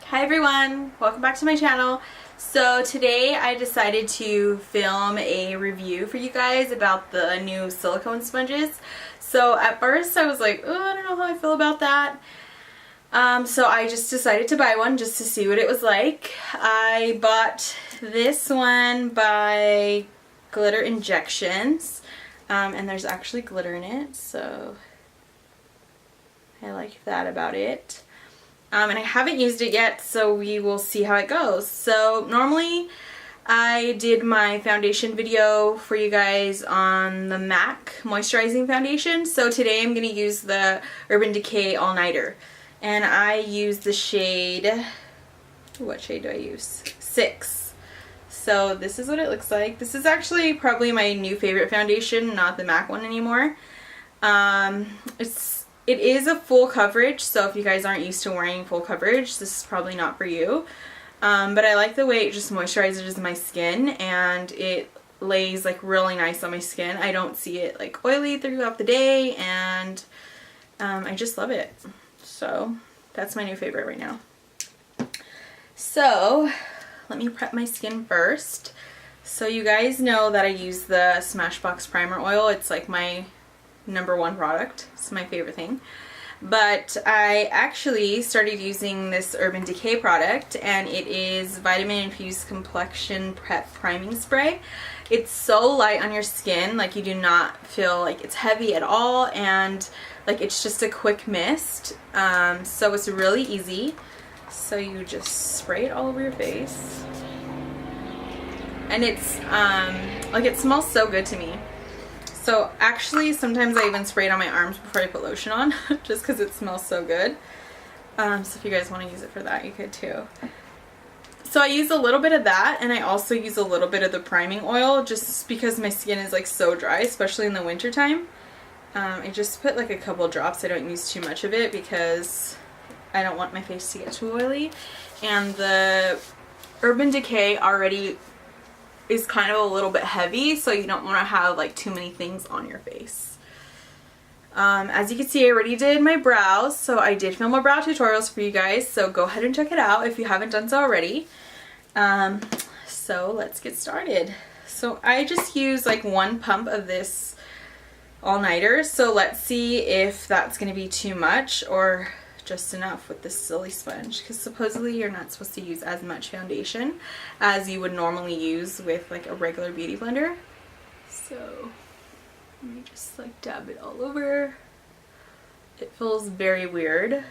Hi everyone, welcome back to my channel. So today I decided to film a review for you guys about the new silicone sponges. So at first I was like, oh, I don't know how I feel about that. So I just decided to buy one just to see what it was like. I bought this one by Glitter Injections, and there's actually glitter in it, so I like that about it. And I haven't used it yet, so we will see how it goes. So normally I did my foundation video for you guys on the MAC moisturizing foundation. So today I'm going to use the Urban Decay All Nighter. And I use the shade, what shade do I use? 6. So this is what it looks like. This is actually probably my new favorite foundation, not the MAC one anymore. It is a full coverage, so if you guys aren't used to wearing full coverage, this is probably not for you. But I like the way it just moisturizes my skin, and it lays like really nice on my skin. I don't see it like oily throughout the day, and I just love it. So that's my new favorite right now. So let me prep my skin first. So you guys know that I use the Smashbox Primer Oil. It's like my #1 product. It's my favorite thing. But I actually started using this Urban Decay product, and it is Vitamin Infused Complexion Prep Priming Spray. It's so light on your skin, like you do not feel like it's heavy at all, and like it's just a quick mist. So it's really easy. So you just spray it all over your face. And it's like it smells so good to me. So actually sometimes I even spray it on my arms before I put lotion on just because it smells so good. So if you guys want to use it for that, you could too. So I use a little bit of that, and I also use a little bit of the priming oil just because my skin is like so dry, especially in the winter time. I just put like a couple drops. I don't use too much of it because I don't want my face to get too oily. And the Urban Decay already is kind of a little bit heavy, so you don't want to have like too many things on your face. As you can see, I already did my brows, so I did film a brow tutorials for you guys, so go ahead and check it out if you haven't done so already. So let's get started. So I just use like 1 pump of this all-nighter, so let's see if that's going to be too much or just enough with this silly sponge, because supposedly you're not supposed to use as much foundation as you would normally use with like a regular beauty blender. So let me just like dab it all over. It feels very weird.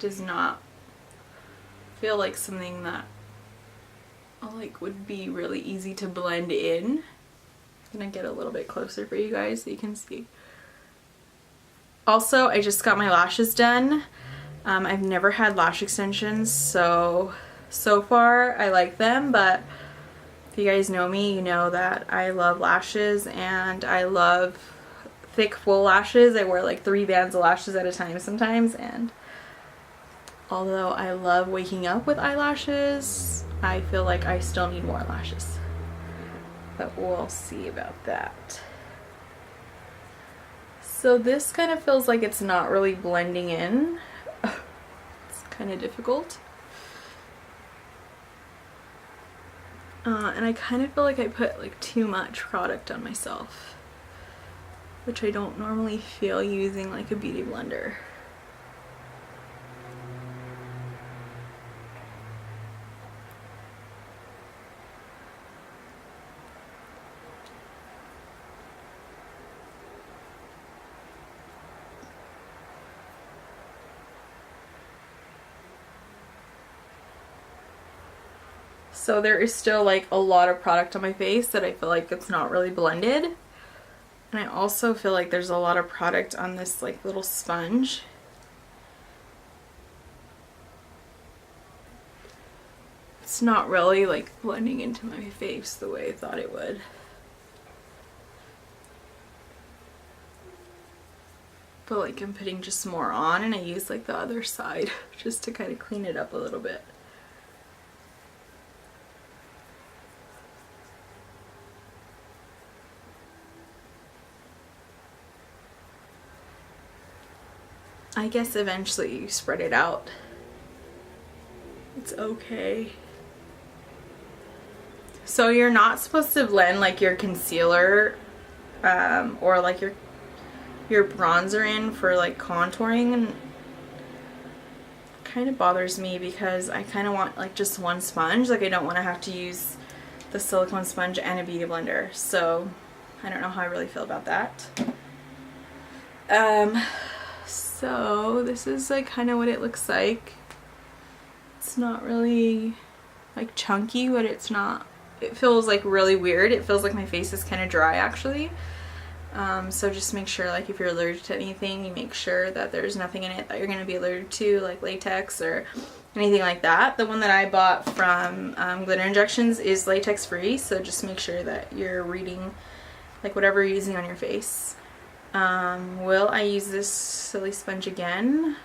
Does not feel like something that like would be really easy to blend in. I'm gonna get a little bit closer for you guys so you can see. Also, I just got my lashes done. I've never had lash extensions, so far I like them, but if you guys know me, you know that I love lashes, and I love thick, full lashes. I wear like 3 bands of lashes at a time sometimes, and although I love waking up with eyelashes, I feel like I still need more lashes. But we'll see about that. So this kind of feels like it's not really blending in. It's kind of difficult. And I kind of feel like I put like too much product on myself, which I don't normally feel using like a beauty blender. So there is still like a lot of product on my face that I feel like it's not really blended. And I also feel like there's a lot of product on this like little sponge. It's not really like blending into my face the way I thought it would. But like I'm putting just more on, and I use like the other side just to kind of clean it up a little bit. I guess eventually you spread it out. It's okay. So you're not supposed to blend like your concealer or like your bronzer in for like contouring, and kind of bothers me because I kind of want like just one sponge. Like I don't want to have to use the silicone sponge and a beauty blender, so I don't know how I really feel about that. So this is like kind of what it looks like. It's not really like chunky, but it's not, it feels like really weird. It feels like my face is kind of dry actually. So just make sure, like if you're allergic to anything, you make sure that there's nothing in it that you're going to be allergic to, like latex or anything like that. The one that I bought from Glitter Injections is latex free, so just make sure that you're reading like whatever you're using on your face. Will I use this silly sponge again?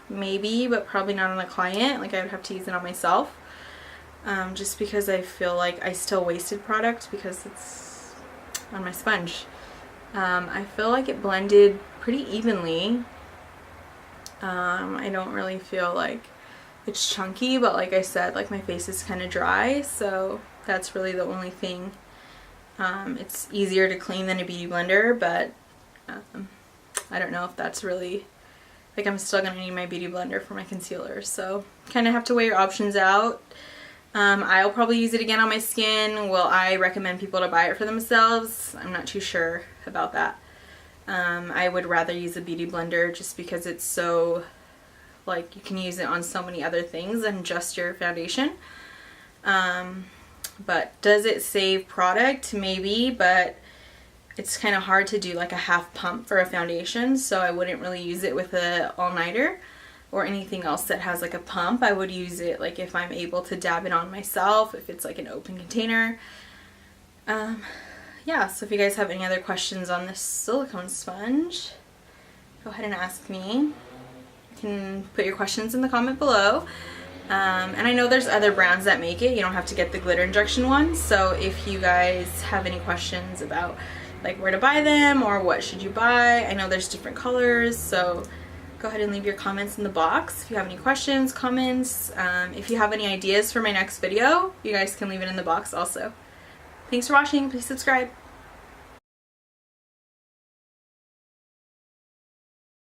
Maybe, but probably not on a client. Like I would have to use it on myself, just because I feel like I still wasted product because it's on my sponge. I feel like it blended pretty evenly. I don't really feel like it's chunky, but like I said, like my face is kind of dry, so that's really the only thing. It's easier to clean than a beauty blender, but I don't know if that's really, like I'm still going to need my beauty blender for my concealer, so kind of have to weigh your options out. I'll probably use it again on my skin. Will I recommend people to buy it for themselves? I'm not too sure about that. I would rather use a beauty blender just because it's so, like, you can use it on so many other things than just your foundation. But does it save product? Maybe, but it's kind of hard to do like a half pump for a foundation, so I wouldn't really use it with a all-nighter or anything else that has like a pump. I would use it like if I'm able to dab it on myself, if it's like an open container. Yeah, so if you guys have any other questions on this silicone sponge, go ahead and ask me. You can put your questions in the comment below. And I know there's other brands that make it. You don't have to get the glitter injection one. So if you guys have any questions about like where to buy them or what should you buy, I know there's different colors, so go ahead and leave your comments in the box if you have any questions, comments. If you have any ideas for my next video, you guys can leave it in the box also. Thanks for watching. Please subscribe.